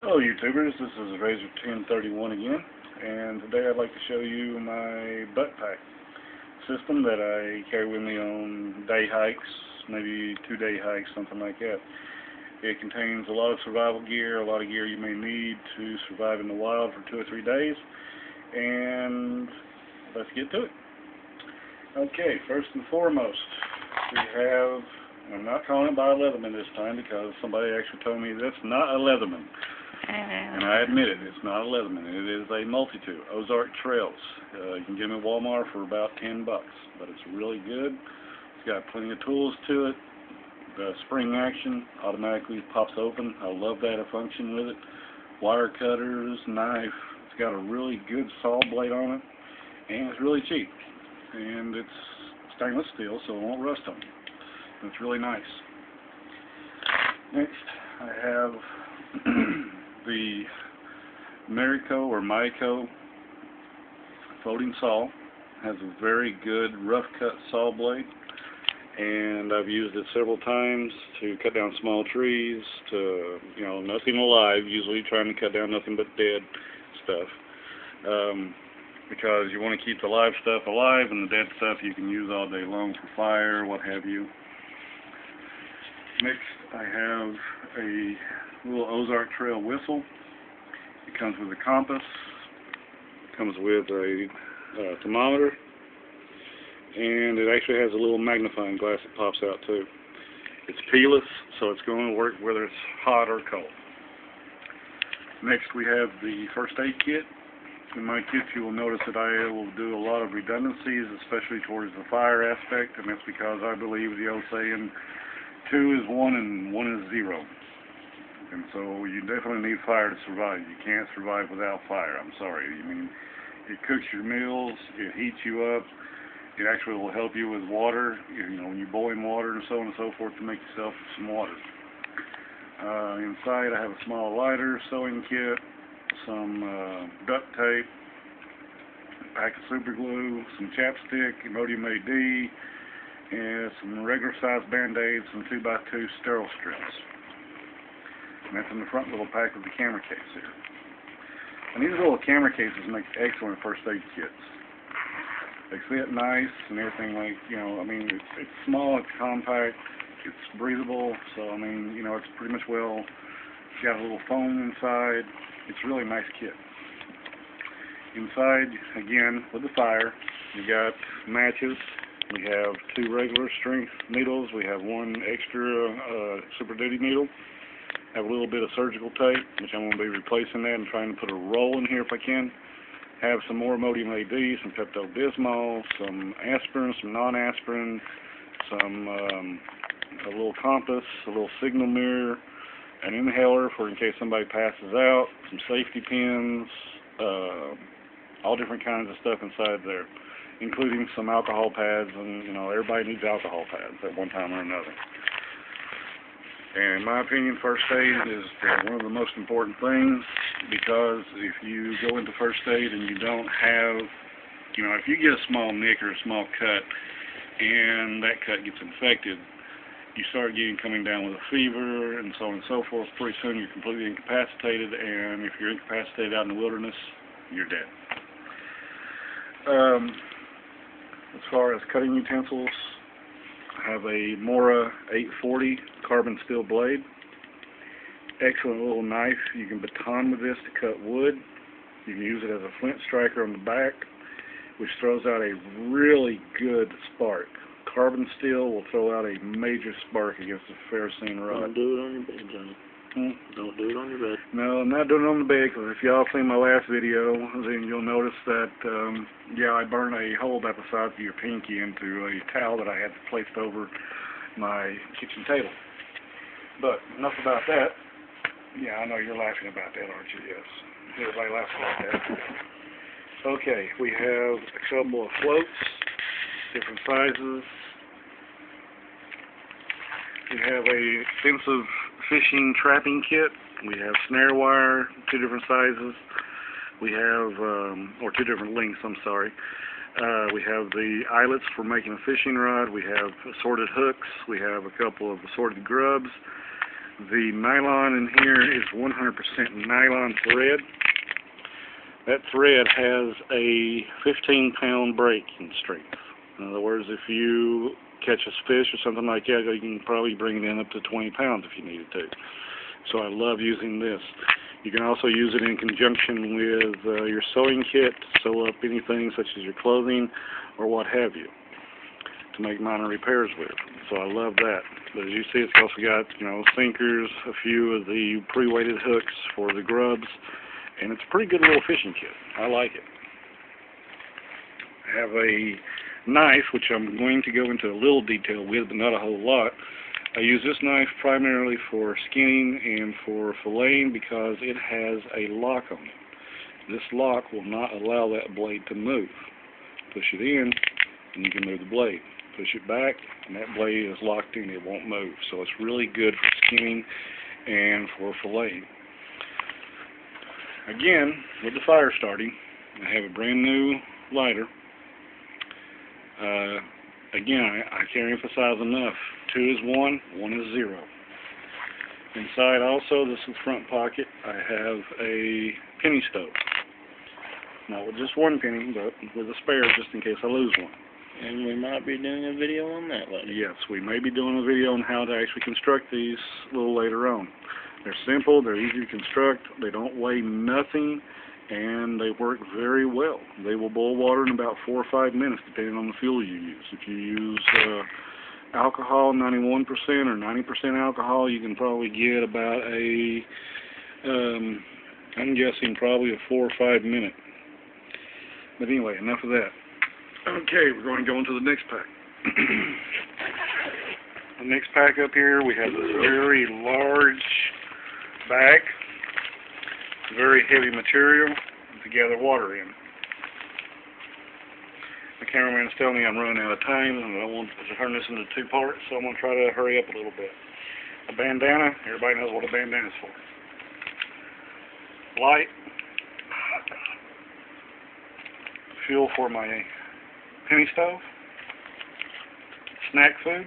Hello YouTubers, this is Razor 1031 again, and today I'd like to show you my Buttpack system that I carry with me on day hikes, maybe 2-day hikes, something like that. It contains a lot of survival gear, a lot of gear you may need to survive in the wild for 2 or 3 days, and let's get to it. Okay, first and foremost, we have, I'm not calling it by a Leatherman this time because somebody actually told me that's not a Leatherman. And I admit it, it's not a Leatherman. It is a multi-tool, Ozark Trails. You can get them at Walmart for about $10, but it's really good. It's got plenty of tools to it. The spring action automatically pops open. I love that function with it. Wire cutters, knife. It's got a really good saw blade on it, and it's really cheap. And it's stainless steel, so it won't rust on you. It's really nice. Next, I have the Maiko folding saw. Has a very good rough cut saw blade, and I've used it several times to cut down small trees, to, nothing alive, usually trying to cut down nothing but dead stuff, because you want to keep the live stuff alive, and the dead stuff you can use all day long for fire, what have you. Next, I have a little Ozark Trail whistle. It comes with a compass, comes with a thermometer, and it actually has a little magnifying glass that pops out too. It's keyless, so it's going to work whether it's hot or cold. Next, we have the first aid kit. In my kit, you will notice that I will do a lot of redundancies, especially towards the fire aspect, and that's because I believe the old saying, 2 is 1 and 1 is 0. And so you definitely need fire to survive. You can't survive without fire. I'm sorry. I mean, it cooks your meals, it heats you up, it actually will help you with water, when you're boiling water and so on and so forth, to make yourself some water. Inside I have a small lighter, sewing kit, some duct tape, a pack of super glue, some chapstick, Imodium AD, and some regular size band-aids, some 2x2 sterile strips. And that's in the front little pack of the camera case here. And these little camera cases make excellent first aid kits. They fit nice and everything, it's small, it's compact, it's breathable, so it's pretty much it's got a little foam inside. It's a really nice kit. Inside, again, with the fire, you got matches. We have 2 regular strength needles. We have 1 extra super duty needle. Have a little bit of surgical tape, which I'm going to be replacing that and trying to put a roll in here if I can. Have some more Imodium AD, some Pepto-Bismol, some aspirin, some non-aspirin, a little compass, a little signal mirror, an inhaler for in case somebody passes out, some safety pins, all different kinds of stuff inside there, including some alcohol pads, and everybody needs alcohol pads at one time or another. And in my opinion, first aid is one of the most important things, because if you go into first aid and you don't have, if you get a small nick or a small cut and that cut gets infected, you start coming down with a fever and so on and so forth. Pretty soon you're completely incapacitated, and if you're incapacitated out in the wilderness, you're dead. As far as cutting utensils, I have a Mora 840 carbon steel blade. Excellent little knife. You can baton with this to cut wood. You can use it as a flint striker on the back, which throws out a really good spark. Carbon steel will throw out a major spark against a ferrocene rod. Don't do it on your bed, Johnny. Don't do it on your bed. No, I'm not doing it on the bed, because if y'all seen my last video, then you'll notice that, I burned a hole about the size of your pinky into a towel that I had placed over my kitchen table. But enough about that. Yeah, I know you're laughing about that, aren't you? Yes. Everybody laughs about that. Okay, we have a couple of floats, different sizes. We have a extensive fishing trapping kit. We have snare wire, 2 different sizes. We have, or 2 different lengths, I'm sorry. We have the eyelets for making a fishing rod. We have assorted hooks. We have a couple of assorted grubs. The nylon in here is 100% nylon thread. That thread has a 15-pound breaking strength. In other words, if you catch a fish or something like that, you can probably bring it in up to 20 pounds if you needed to. So I love using this. You can also use it in conjunction with your sewing kit to sew up anything such as your clothing or what have you, to make minor repairs with. So I love that. But as you see, it's also got, sinkers, a few of the pre-weighted hooks for the grubs, and it's a pretty good little fishing kit. I like it. I have a knife, which I'm going to go into a little detail with, but not a whole lot. I use this knife primarily for skinning and for filleting because it has a lock on it. This lock will not allow that blade to move. Push it in, and you can move the blade. Push it back, and that blade is locked in. It won't move. So it's really good for skinning and for filleting. Again, with the fire starting, I have a brand new lighter. Again, I can't emphasize enough. 2 is 1, 1 is 0. Inside also, this is the front pocket, I have a penny stove. Not with just one penny, but with a spare just in case I lose one. And we might be doing a video on that later. Yes, we may be doing a video on how to actually construct these a little later on. They're simple, they're easy to construct, they don't weigh nothing, and they work very well. They will boil water in about 4 or 5 minutes, depending on the fuel you use. If you use alcohol, 91% or 90% alcohol, you can probably get about I'm guessing probably a 4 or 5 minute. But anyway, enough of that. Okay, we're going to go into the next pack. The next pack up here, we have this very large bag. Very heavy material to gather water in. The cameraman is telling me I'm running out of time and I don't want to turn this into 2 parts, so I'm going to try to hurry up a little bit. A bandana, everybody knows what a bandana is for. Light. Fuel for my penny stove. Snack food.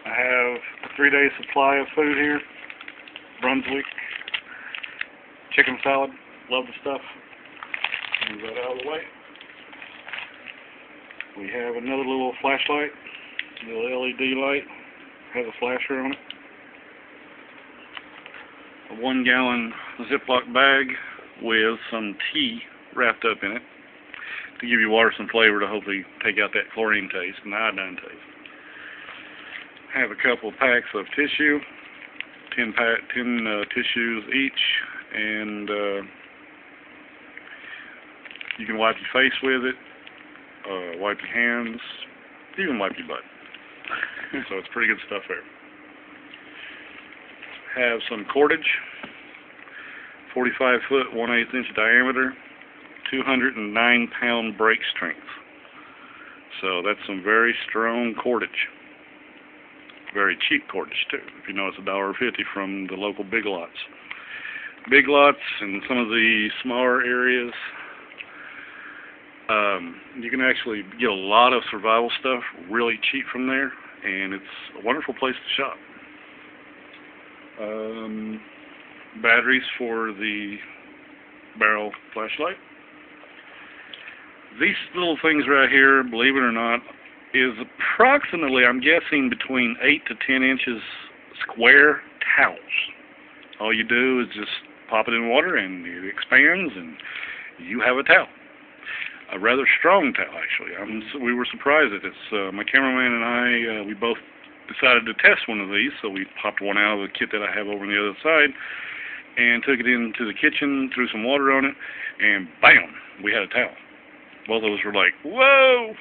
I have a 3-day supply of food here. Brunswick. Chicken salad. Love the stuff. Move that out of the way. We have another little flashlight. The LED light. Has a flasher on it. A 1-gallon Ziploc bag with some tea wrapped up in it to give your water some flavor to hopefully take out that chlorine taste and the iodine taste. I have a couple of packs of tissue, 10 tissues each, and you can wipe your face with it, wipe your hands, even wipe your butt. So it's pretty good stuff there. Have some cordage, 45 foot, 1/8 inch diameter, 209-pound break strength. So that's some very strong cordage. Very cheap cordage too. If you know, it's $1.50 from the local Big Lots. Big Lots and some of the smaller areas, you can actually get a lot of survival stuff really cheap from there, and it's a wonderful place to shop. Batteries for the barrel flashlight. These little things right here, believe it or not, is approximately, I'm guessing, between 8 to 10 inches square towels. All you do is just pop it in water and it expands and you have a towel. A rather strong towel, actually. We were surprised at this. My cameraman and I, we both decided to test one of these, so we popped one out of the kit that I have over on the other side and took it into the kitchen, threw some water on it, and bam, we had a towel. Both of us were like, whoa!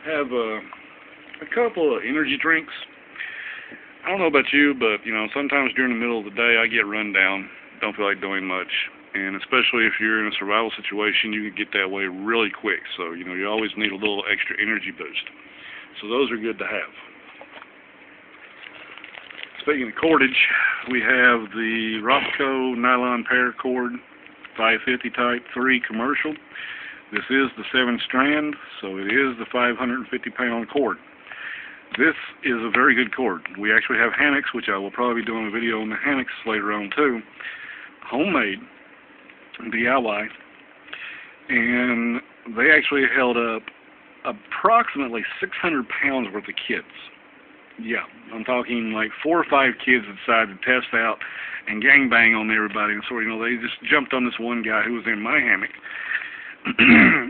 Have a couple of energy drinks. I don't know about you, but sometimes during the middle of the day I get run down, don't feel like doing much, and especially if you're in a survival situation, you can get that way really quick. So you always need a little extra energy boost. So those are good to have. Speaking of cordage, we have the Roscoe nylon paracord 550 type 3 commercial. This is the 7-strand, so it is the 550-pound cord. This is a very good cord. We actually have hammocks, which I will probably be doing a video on the hammocks later on too. Homemade, DIY, and they actually held up approximately 600 pounds worth of kids. Yeah, I'm talking like 4 or 5 kids that decided to test out and gangbang on everybody, and so they just jumped on this one guy who was in my hammock.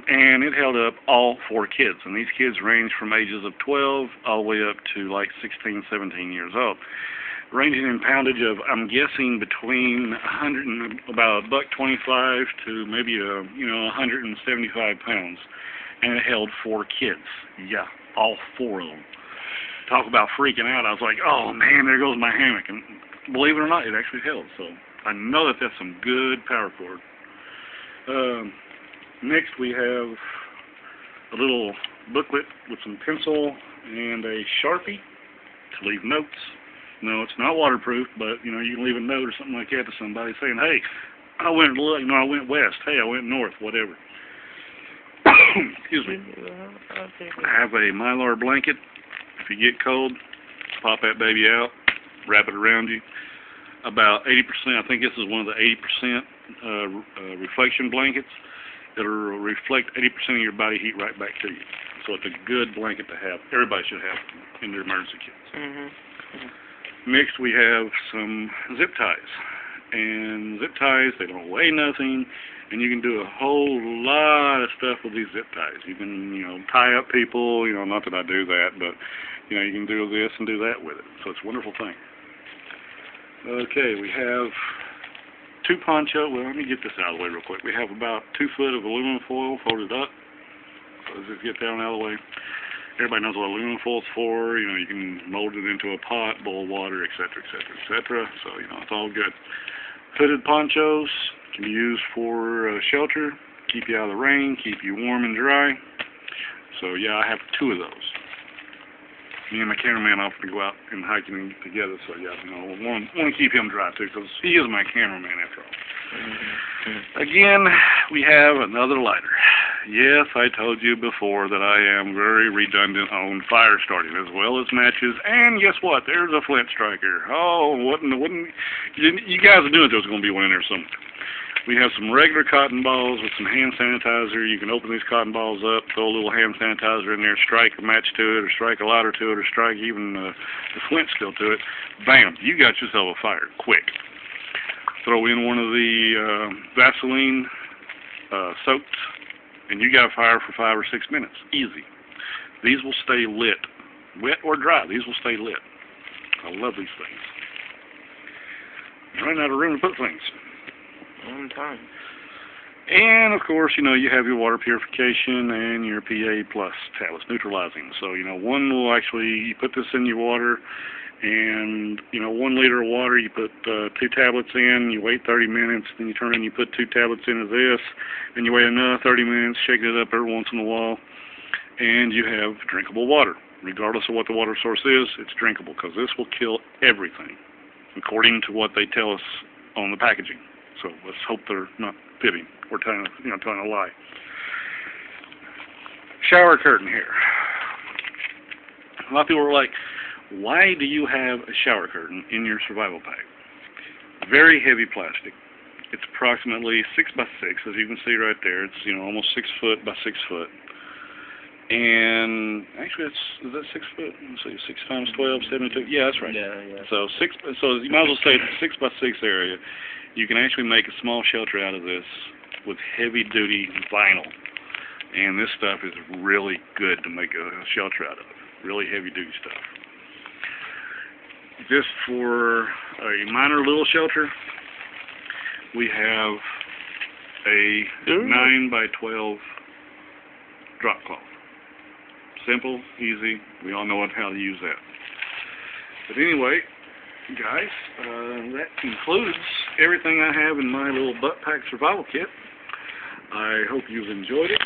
And it held up all 4 kids, and these kids range from ages of 12 all the way up to like 16, 17 years old, ranging in poundage of, I'm guessing, between about $1.25 to maybe 175 pounds, and it held 4 kids. Yeah, all 4 of them. Talk about freaking out! I was like, oh man, there goes my hammock, and believe it or not, it actually held. So I know that that's some good power cord. Next, we have a little booklet with some pencil and a Sharpie to leave notes. No, it's not waterproof, but you can leave a note or something like that to somebody saying, "Hey, I went west. Hey, I went north. Whatever." Excuse me. I have a Mylar blanket. If you get cold, pop that baby out, wrap it around you. About 80%. I think this is one of the 80% reflection blankets. It'll reflect 80% of your body heat right back to you. So it's a good blanket to have. Everybody should have in their emergency kits. Next, we have some zip ties. And zip ties, they don't weigh nothing, and you can do a whole lot of stuff with these zip ties. You can, tie up people, not that I do that, but, you can do this and do that with it. So it's a wonderful thing. Okay, we have 2 poncho. Well, let me get this out of the way real quick. We have about 2 foot of aluminum foil folded up. So let's just get that out of the way. Everybody knows what aluminum foil is for. You can mold it into a pot, boil water, etc., etc., etc. So, it's all good. Hooded ponchos can be used for shelter, keep you out of the rain, keep you warm and dry. So, yeah, I have 2 of those. Me and my cameraman often go out and hiking together, so yeah, want to keep him dry too, because he is my cameraman after all. Again, we have another lighter. Yes, I told you before that I am very redundant on fire starting, as well as matches, and guess what? There's a flint striker. Oh, you guys knew there was going to be one in there somewhere. We have some regular cotton balls with some hand sanitizer. You can open these cotton balls up, throw a little hand sanitizer in there, strike a match to it, or strike a lighter to it, or strike even the flint still to it. Bam! You got yourself a fire, quick. Throw in one of the Vaseline soaks, and you got a fire for 5 or 6 minutes. Easy. These will stay lit. Wet or dry, these will stay lit. I love these things. I'm running out of room to put things. On time. And of course, you have your water purification and your PA plus tablets, neutralizing. So, one will actually, you put this in your water, and 1 liter of water, you put 2 tablets in, you wait 30 minutes, then you turn and you put 2 tablets into this, then you wait another 30 minutes, shake it up every once in a while, and you have drinkable water. Regardless of what the water source is, it's drinkable, because this will kill everything, according to what they tell us on the packaging. So let's hope they're not fibbing or telling a lie. Shower curtain here. A lot of people are like, why do you have a shower curtain in your survival pack? Very heavy plastic. It's approximately 6 by 6, as you can see right there. It's almost 6 foot by 6 foot. And actually, is that 6 foot? Let's see, 6 times 12, 72. Yeah, that's right. Yeah. So you might as well say it's a 6 by 6 area. You can actually make a small shelter out of this with heavy-duty vinyl. And this stuff is really good to make a shelter out of. Really heavy-duty stuff. Just for a minor little shelter, we have a 9 by 12 drop cloth. Simple, easy. We all know how to use that. But anyway, guys, that concludes everything I have in my little Buttpack Survival Kit. I hope you've enjoyed it.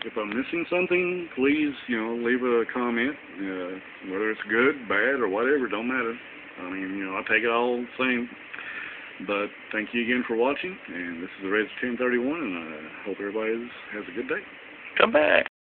If I'm missing something, please, leave a comment. Whether it's good, bad, or whatever, don't matter. I mean, I take it all the same. But thank you again for watching, and this is the Razor 1031, and I hope everybody has a good day. Come back.